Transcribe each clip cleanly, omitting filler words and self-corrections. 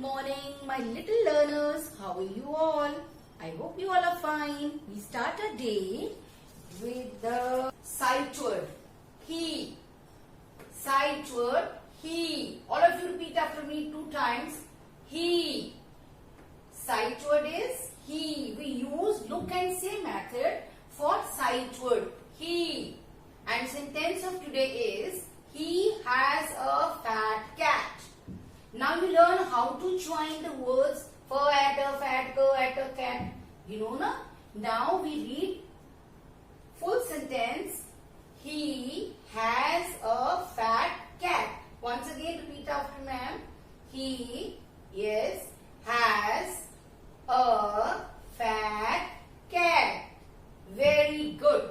morning, my little learners. How are you all? I hope you all are fine. We start our day with the sight word, he. Sight word, he. All of you repeat after me 2 times. He. Sight word is he. We use look and say method for sight word, he. And sentence of today is, he has a fat cat. Now you learn how to join the words fur at a fat, cur at a cat. You know na? Now we read full sentence. He has a fat cat. Once again repeat after ma'am. He has a fat cat. Very good.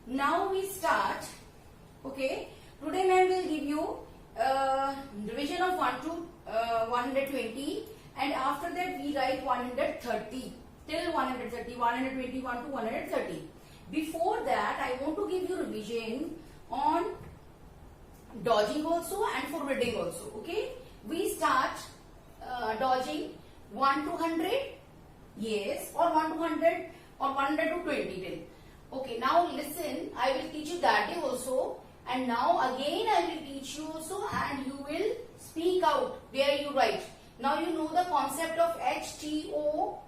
Now we start. Okay. Today ma'am will give you division of 1 to 120, and after that we write 130 till 130, 121 to 130. Before that I want to give you revision on dodging also and forwarding also. Okay, we start dodging 1 to 100, yes, or 1 to 100 or 100 to 20 till. Okay, now listen, I will teach you that day also. And now again I will teach you also, and you will speak out where you write. Now you know the concept of HTO.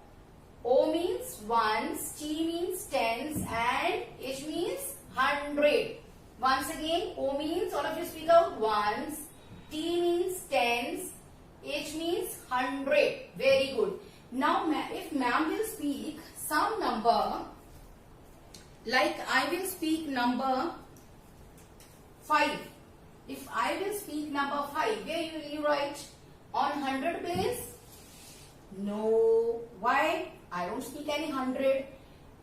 O means ones, T means tens, and H means 100. Once again, O means, all of you speak out, ones, T means tens, H means 100. Very good. Now if ma'am will speak some number, like I will speak number 5. If I will speak number 5, where will you write? On 100 place? No. Why? I don't speak any 100.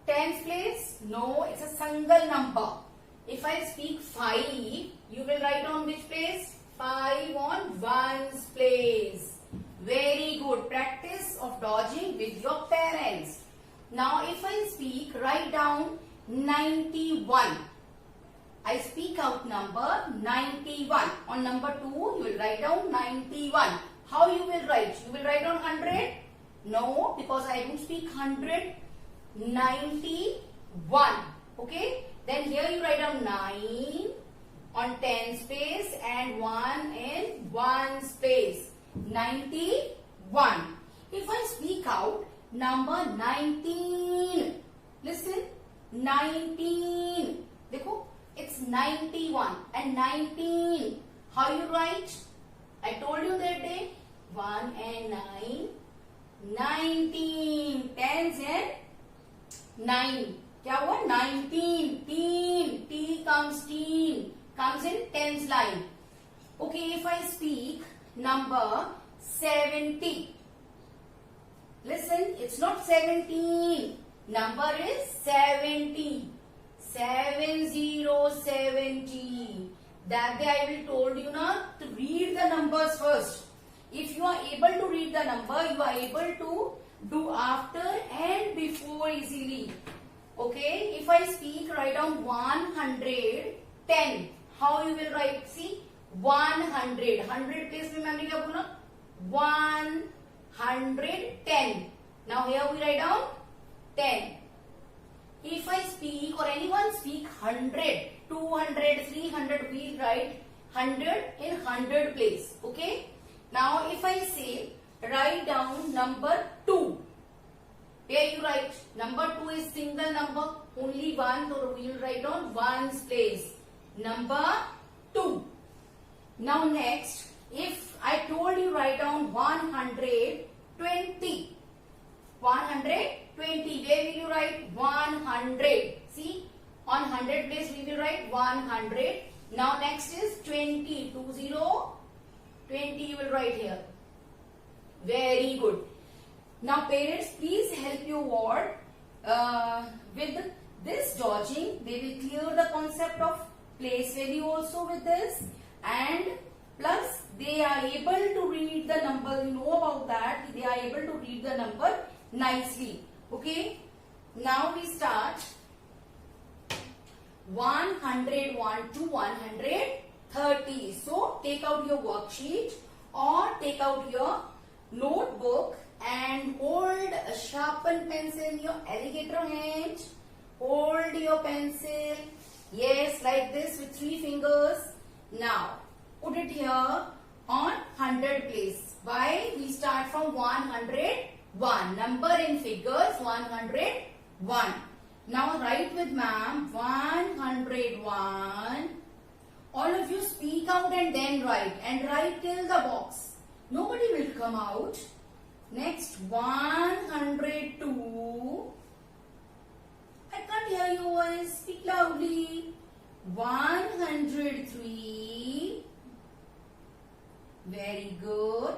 Tens place? No, it's a single number. If I speak 5, you will write on which place? 5 on ones place. Very good. Practice of dodging with your parents. Now if I speak, write down 91. I speak out number 91. On number 2, you will write down 91. How you will write? You will write down 100? No, because I don't speak 100. 91. Okay? Then here you write down 9 on 10 space and 1 in 1 space. 91. If I speak out number 19. Listen. 19. Dekho. It's 91 and 19. How you write? I told you that day. 1 and 9. 19. Tens and 9. क्या हुआ? 19. Teen. T comes teen. Comes in tens line. Okay, if I speak number 70. Listen, it's not 17. Number is 70. 70. That day I will told you na to read the numbers first. If you are able to read the number, you are able to do after and before easily. Okay, if I speak, write down 110. How you will write? See, 100. 100 place में मैंने क्या बोला? 110. Now here we write down 10. If I speak or anyone speak 100, 200, 300, we write 100 in 100 place. Okay. Now if I say write down number 2, where you write? Number 2 is single number, only one, so we will write down ones place. Number 2. Now next, if I told you write down 120. 120. Where will you write? 100. See, on 100 place we will write 100. Now next is 20. 20. 20 you will write here. Very good. Now parents, please help your ward with this dodging. They will clear the concept of place value also with this, and plus they are able to read the number. You know about that. They are able to read the number nicely. Okay. Now we start 101 to 130. So take out your worksheet or take out your notebook and hold a sharpened pencil in your alligator hand. Hold your pencil. Yes, like this with 3 fingers. Now, put it here on 100 place. Why? We start from 101. Number in figures 101. Now write with ma'am 101. All of you speak out and then write. And write till the box. Nobody will come out. Next 102. I can't hear your voice. Speak loudly. 103. Very good.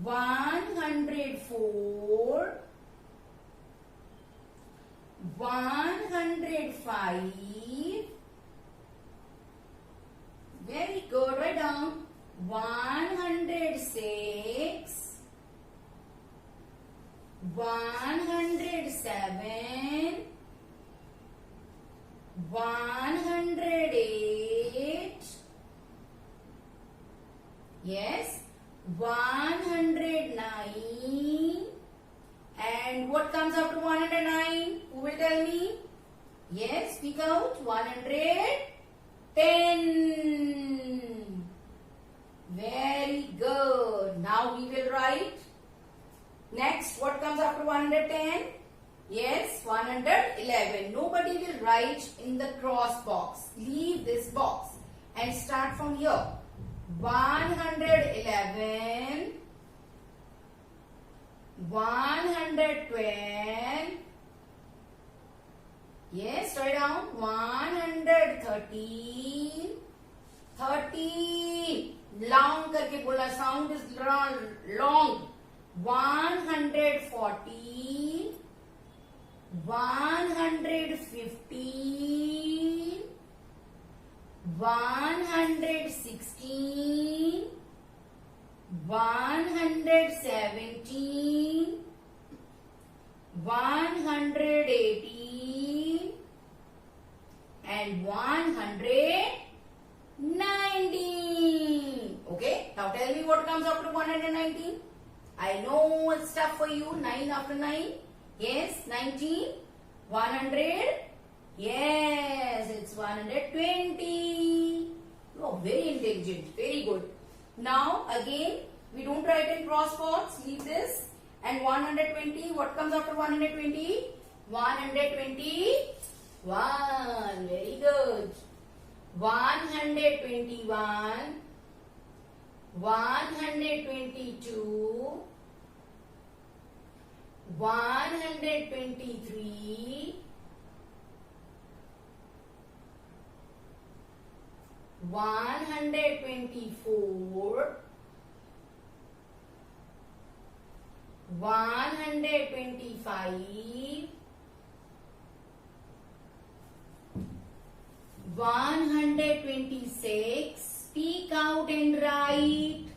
104. 105. Very good. Write down. 106. 107. 108. Yes. 109. And what comes after 109? Who will tell me? Yes, speak out. 110. Very good. Now we will write. Next, what comes after 110? Yes, 111. Nobody will write in the cross box. Leave this box and start from here. 111. 112. Yes, write down. 113. 13. Long करके बोला. Sound is long. 114. 115. 116. 117. 118. And 119. Okay, now tell me what comes after 119. I know it's tough for you. 9 after 9. Yes, 19. 100. Yes, it's 120. You are very intelligent. Very good. Now again, we don't write in cross box. Leave this. And 120. What comes after 120? 121. Very good. 121. 122. 123. 124. 125. 126. Speak out and write.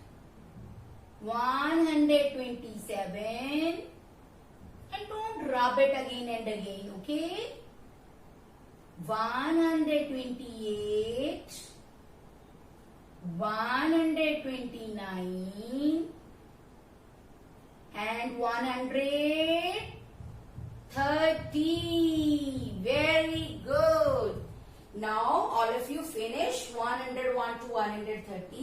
127. And don't rub it again and again, okay? 128. 129. And 130. Very good. Now all of you finish 101 to 130.